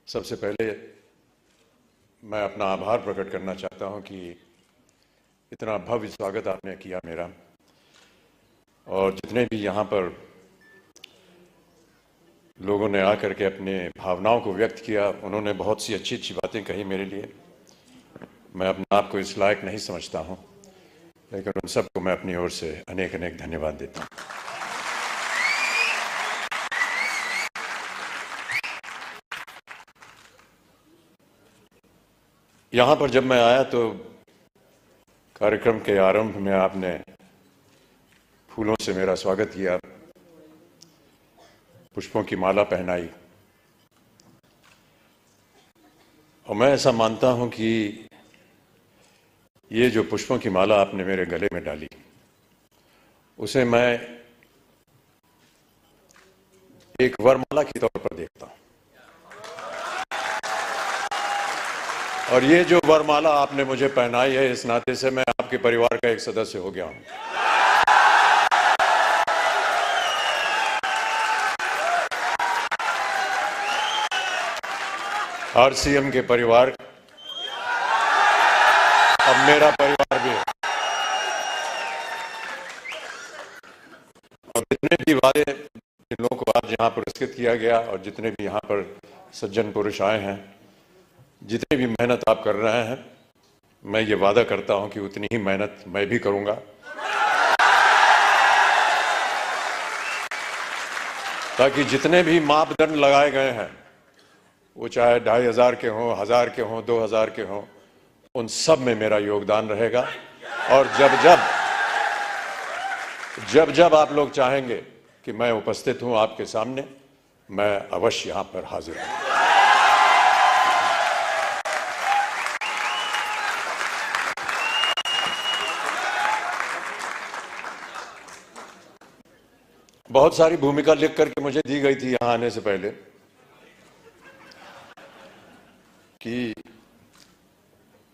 सबसे पहले मैं अपना आभार प्रकट करना चाहता हूं कि इतना भव्य स्वागत आपने किया मेरा, और जितने भी यहाँ पर लोगों ने आकर के अपने भावनाओं को व्यक्त किया, उन्होंने बहुत सी अच्छी अच्छी बातें कही मेरे लिए। मैं अपने आप को इस लायक नहीं समझता हूँ, लेकिन उन सबको मैं अपनी ओर से अनेक अनेक धन्यवाद देता हूँ। यहाँ पर जब मैं आया तो कार्यक्रम के आरंभ में आपने फूलों से मेरा स्वागत किया, पुष्पों की माला पहनाई, और मैं ऐसा मानता हूं कि ये जो पुष्पों की माला आपने मेरे गले में डाली, उसे मैं एक वरमाला के तौर पर देखता हूं। और ये जो वरमाला आपने मुझे पहनाई है, इस नाते से मैं आपके परिवार का एक सदस्य हो गया हूं। आरसीएम के परिवार अब मेरा परिवार भी है। और जितने भी वादे जिन लोगों को आज यहाँ पुरस्कृत किया गया, और जितने भी यहाँ पर सज्जन पुरुष आए हैं, जितनी भी मेहनत आप कर रहे हैं, मैं ये वादा करता हूं कि उतनी ही मेहनत मैं भी करूंगा। ताकि जितने भी मापदंड लगाए गए हैं, वो चाहे 2500 के हों, 1000 के हों, 2000 के हों, उन सब में मेरा योगदान रहेगा। और जब जब आप लोग चाहेंगे कि मैं उपस्थित हूं आपके सामने, मैं अवश्य यहां पर हाजिर हूं। बहुत सारी भूमिका लिख करके मुझे दी गई थी यहां आने से पहले कि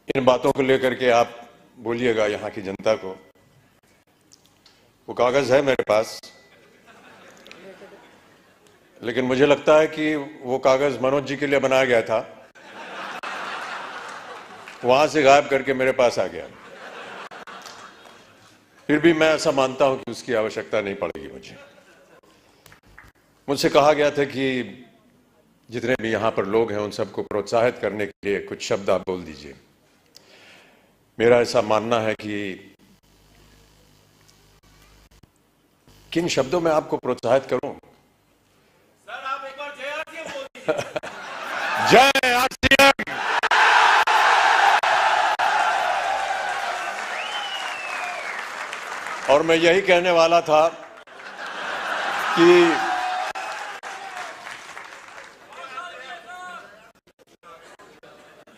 इन बातों को लेकर के आप बोलिएगा यहां की जनता को। वो कागज है मेरे पास, लेकिन मुझे लगता है कि वो कागज मनोज जी के लिए बनाया गया था, वहां से गायब करके मेरे पास आ गया। फिर भी मैं ऐसा मानता हूं कि उसकी आवश्यकता नहीं पड़ेगी। मुझसे कहा गया था कि जितने भी यहां पर लोग हैं, उन सबको प्रोत्साहित करने के लिए कुछ शब्द आप बोल दीजिए। मेरा ऐसा मानना है कि किन शब्दों में आपको प्रोत्साहित करूं? सर आप एक बार जय आरसीएम बोल दीजिए। जय आरसीएम। और मैं यही कहने वाला था कि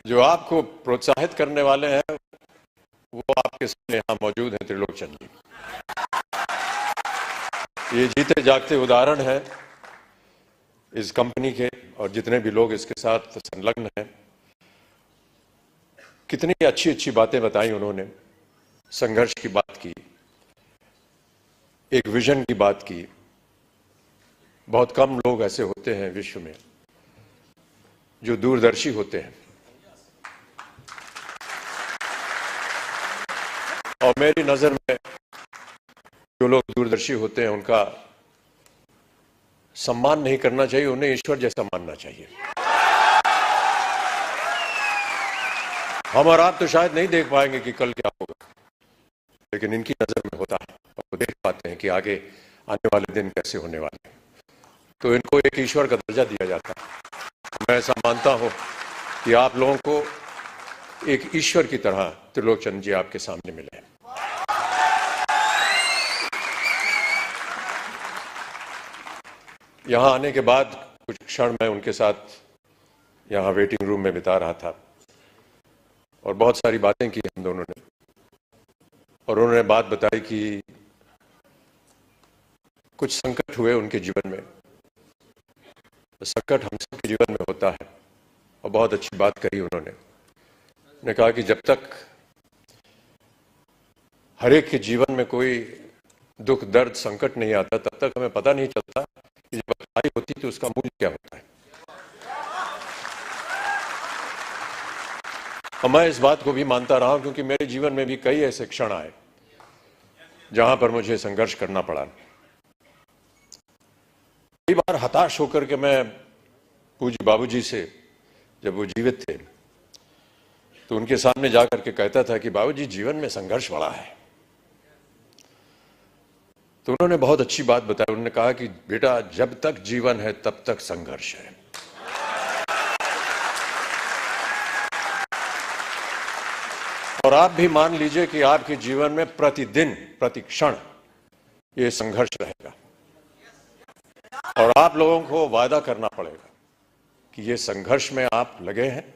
जो आपको प्रोत्साहित करने वाले हैं, वो आपके सामने यहां मौजूद हैं, त्रिलोकचंद जी। ये जीते जागते उदाहरण है इस कंपनी के, और जितने भी लोग इसके साथ संलग्न हैं। कितनी अच्छी अच्छी बातें बताई उन्होंने, संघर्ष की बात की, एक विजन की बात की। बहुत कम लोग ऐसे होते हैं विश्व में जो दूरदर्शी होते हैं, और मेरी नजर में जो लोग दूरदर्शी होते हैं, उनका सम्मान नहीं करना चाहिए, उन्हें ईश्वर जैसा मानना चाहिए। हम और आप तो शायद नहीं देख पाएंगे कि कल क्या होगा, लेकिन इनकी नजर में होता है, और वो देख पाते हैं कि आगे आने वाले दिन कैसे होने वाले हैं। तो इनको एक ईश्वर का दर्जा दिया जाता है। मैं ऐसा मानता हूं कि आप लोगों को एक ईश्वर की तरह त्रिलोकचंद जी आपके सामने मिले। यहां आने के बाद कुछ क्षण मैं उनके साथ यहां वेटिंग रूम में बिता रहा था, और बहुत सारी बातें की हम दोनों ने। और उन्होंने बात बताई कि कुछ संकट हुए उनके जीवन में। संकट हम सबके जीवन में होता है, और बहुत अच्छी बात कही उन्होंने कहा कि जब तक हर एक के जीवन में कोई दुख दर्द संकट नहीं आता, तब तक हमें पता नहीं चलता कि जब अच्छाई होती तो उसका मूल्य क्या होता है। और मैं इस बात को भी मानता रहा क्योंकि मेरे जीवन में भी कई ऐसे क्षण आए जहां पर मुझे संघर्ष करना पड़ा। कई बार हताश होकर के मैं पूज्य बाबूजी से, जब वो जीवित थे, तो उनके सामने जाकर के कहता था कि बाबूजी जीवन में संघर्ष बड़ा है। तो उन्होंने बहुत अच्छी बात बताई। उन्होंने कहा कि बेटा जब तक जीवन है तब तक संघर्ष है। और आप भी मान लीजिए कि आपके जीवन में प्रतिदिन प्रतिक्षण ये संघर्ष रहेगा और आप लोगों को वादा करना पड़ेगा कि ये संघर्ष में आप लगे हैं,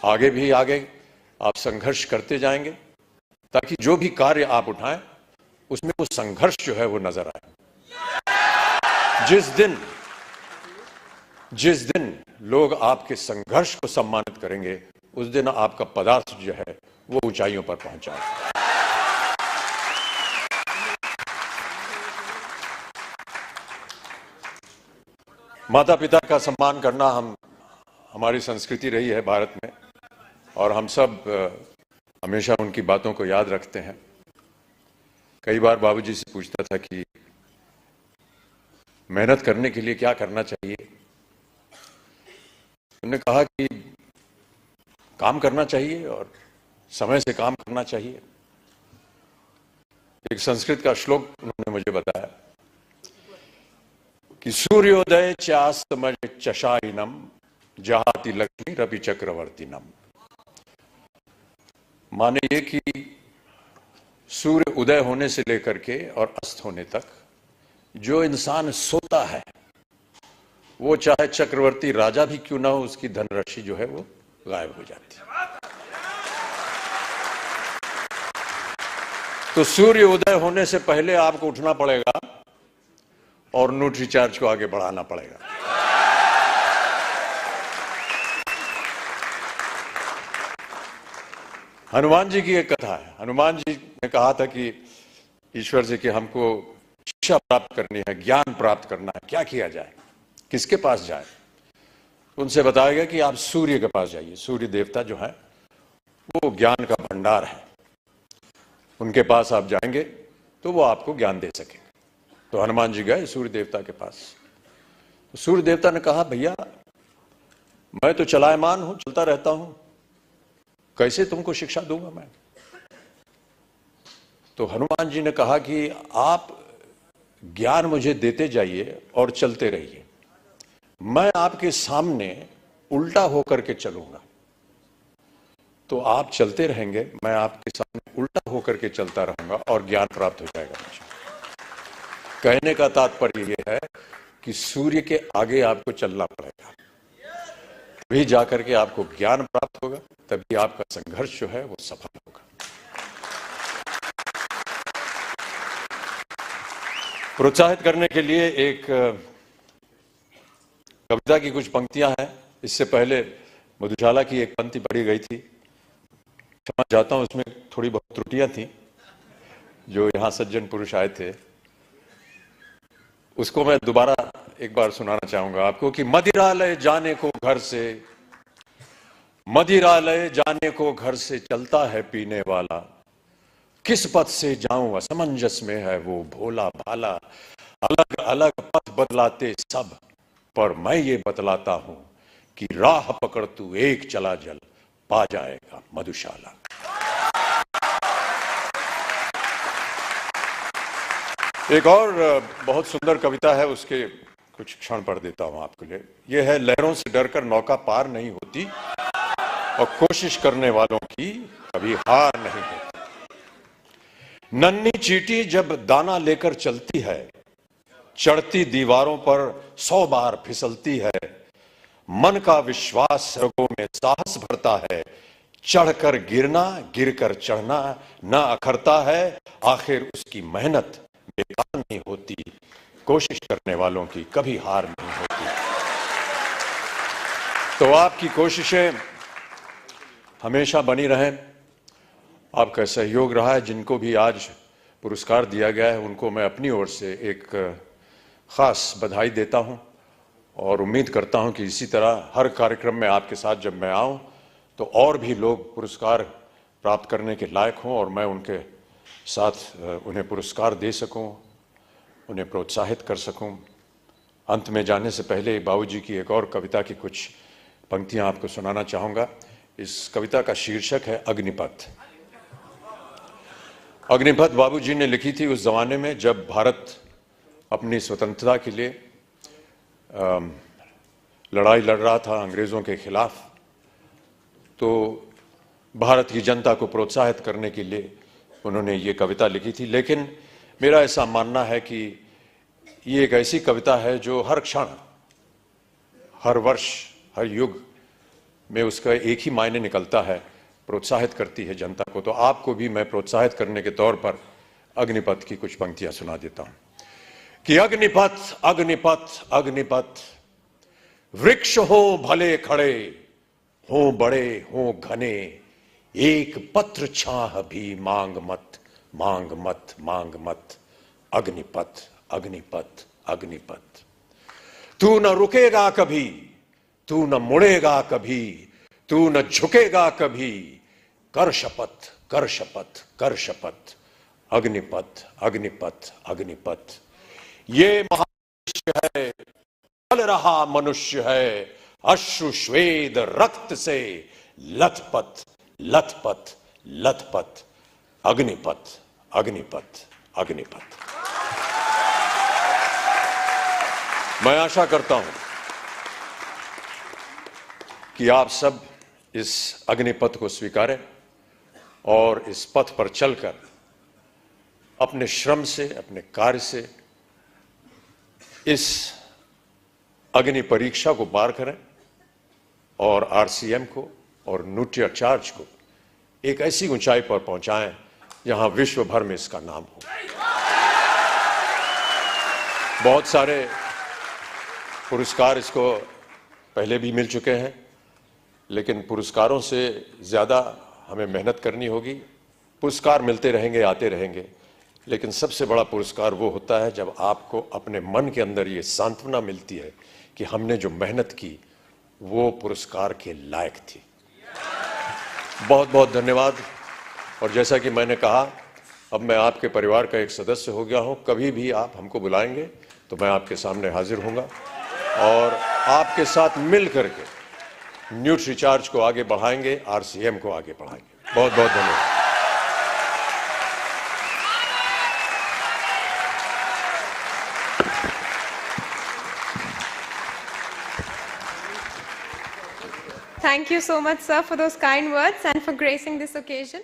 आगे भी आगे आप संघर्ष करते जाएंगे ताकि जो भी कार्य आप उठाएं उसमें वो संघर्ष जो है वो नजर आए। जिस दिन लोग आपके संघर्ष को सम्मानित करेंगे उस दिन आपका पदार्थ जो है वो ऊंचाइयों पर पहुंचाएगा। माता पिता का सम्मान करना हमारी संस्कृति रही है भारत में और हम सब हमेशा उनकी बातों को याद रखते हैं। कई बार बाबूजी से पूछता था कि मेहनत करने के लिए क्या करना चाहिए। उन्होंने कहा कि काम करना चाहिए और समय से काम करना चाहिए। एक संस्कृत का श्लोक उन्होंने मुझे बताया कि सूर्योदय चास्तमय चशाइनम जहाति लक्ष्मी रवि चक्रवर्तीनम। माने ये कि सूर्य उदय होने से लेकर के और अस्त होने तक जो इंसान सोता है वो चाहे चक्रवर्ती राजा भी क्यों ना हो, उसकी धनराशि जो है वो गायब हो जाती है। तो सूर्य उदय होने से पहले आपको उठना पड़ेगा और न्यूट्री चार्ज को आगे बढ़ाना पड़ेगा। हनुमान जी की एक कथा है। हनुमान जी ने कहा था कि ईश्वर से कि हमको शिक्षा प्राप्त करनी है, ज्ञान प्राप्त करना है, क्या किया जाए, किसके पास जाए। उनसे बताया गया कि आप सूर्य के पास जाइए। सूर्य देवता जो है वो ज्ञान का भंडार है, उनके पास आप जाएंगे तो वो आपको ज्ञान दे सके। तो हनुमान जी गए सूर्य देवता के पास। तो सूर्य देवता ने कहा भैया मैं तो चलायमान हूं, चलता रहता हूं, कैसे तुमको शिक्षा दूंगा मैं। तो हनुमान जी ने कहा कि आप ज्ञान मुझे देते जाइए और चलते रहिए, मैं आपके सामने उल्टा होकर के चलूंगा। तो आप चलते रहेंगे, मैं आपके सामने उल्टा होकर के चलता रहूंगा और ज्ञान प्राप्त हो जाएगा मुझे। कहने का तात्पर्य यह है कि सूर्य के आगे आपको चलना पड़ेगा, तभी जाकर के आपको ज्ञान प्राप्त होगा, तभी आपका संघर्ष जो है वो सफल होगा। प्रोत्साहित करने के लिए एक कविता की कुछ पंक्तियां हैं। इससे पहले मधुशाला की एक पंक्ति पढ़ी गई थी, क्षमा चाहता हूं, उसमें थोड़ी बहुत त्रुटियां थी। जो यहां सज्जन पुरुष आए थे उसको मैं दोबारा एक बार सुनाना चाहूंगा आपको कि मदिरालय जाने को घर से, मदिरालय जाने को घर से चलता है पीने वाला, किस पथ से जाऊं असमंजस में है वो भोला भाला, अलग अलग पथ बदलाते सब पर मैं ये बतलाता हूं कि राह पकड़ तू एक चला जल पा जाएगा मधुशाला। एक और बहुत सुंदर कविता है, उसके कुछ क्षण पढ़ देता हूं आपके लिए। यह है लहरों से डरकर नौका पार नहीं होती और कोशिश करने वालों की कभी हार नहीं होती। नन्ही चींटी जब दाना लेकर चलती है, चढ़ती दीवारों पर 100 बार फिसलती है, मन का विश्वास रगों में साहस भरता है, चढ़कर गिरना गिरकर चढ़ना न अखरता है, आखिर उसकी मेहनत बेकार नहीं होती, कोशिश करने वालों की कभी हार नहीं होती। तो आपकी कोशिशें हमेशा बनी रहें। आपका सहयोग रहा है। जिनको भी आज पुरस्कार दिया गया है उनको मैं अपनी ओर से एक खास बधाई देता हूं और उम्मीद करता हूं कि इसी तरह हर कार्यक्रम में आपके साथ जब मैं आऊं तो और भी लोग पुरस्कार प्राप्त करने के लायक हों और मैं उनके साथ उन्हें पुरस्कार दे सकूं, उन्हें प्रोत्साहित कर सकूं। अंत में जाने से पहले बाबूजी की एक और कविता की कुछ पंक्तियां आपको सुनाना चाहूंगा। इस कविता का शीर्षक है अग्निपथ। अग्निपथ बाबूजी ने लिखी थी उस जमाने में जब भारत अपनी स्वतंत्रता के लिए लड़ाई लड़ रहा था अंग्रेजों के खिलाफ। तो भारत की जनता को प्रोत्साहित करने के लिए उन्होंने ये कविता लिखी थी। लेकिन मेरा ऐसा मानना है कि ये एक ऐसी कविता है जो हर क्षण, हर वर्ष, हर युग में उसका एक ही मायने निकलता है, प्रोत्साहित करती है जनता को। तो आपको भी मैं प्रोत्साहित करने के तौर पर अग्निपथ की कुछ पंक्तियां सुना देता हूं कि अग्निपथ अग्निपथ अग्निपथ, वृक्ष हो भले खड़े, हो बड़े हो घने, एक पत्र छाह भी मांग मत मांग मत मांग मत। अग्निपथ अग्निपथ अग्निपथ, तू न रुकेगा कभी, तू न मुड़ेगा कभी, तू न झुकेगा कभी, कर शपथ कर शपथ कर शपथ। अग्निपथ अग्निपथ अग्निपथ, ये महामनुष्य है, चल रहा मनुष्य है, अश्रु श्वेद रक्त से लथपथ लथपथ लथपथ। अग्निपथ अग्निपथ अग्निपथ। मैं आशा करता हूं कि आप सब इस अग्निपथ को स्वीकारें और इस पथ पर चलकर अपने श्रम से, अपने कार्य से इस अग्नि परीक्षा को पार करें और आरसीएम को और न्यूट्रिचार्ज को एक ऐसी ऊंचाई पर पहुंचाएं जहां विश्व भर में इसका नाम हो। बहुत सारे पुरस्कार इसको पहले भी मिल चुके हैं, लेकिन पुरस्कारों से ज्यादा हमें मेहनत करनी होगी। पुरस्कार मिलते रहेंगे, आते रहेंगे, लेकिन सबसे बड़ा पुरस्कार वो होता है जब आपको अपने मन के अंदर ये सांत्वना मिलती है कि हमने जो मेहनत की वो पुरस्कार के लायक थी। बहुत बहुत धन्यवाद। और जैसा कि मैंने कहा, अब मैं आपके परिवार का एक सदस्य हो गया हूं। कभी भी आप हमको बुलाएंगे तो मैं आपके सामने हाजिर होऊंगा और आपके साथ मिल करके न्यूट्रिचार्ज को आगे बढ़ाएंगे, आरसीएम को आगे बढ़ाएंगे। बहुत बहुत धन्यवाद। Thank you so much, sir, for those kind words and for gracing this occasion.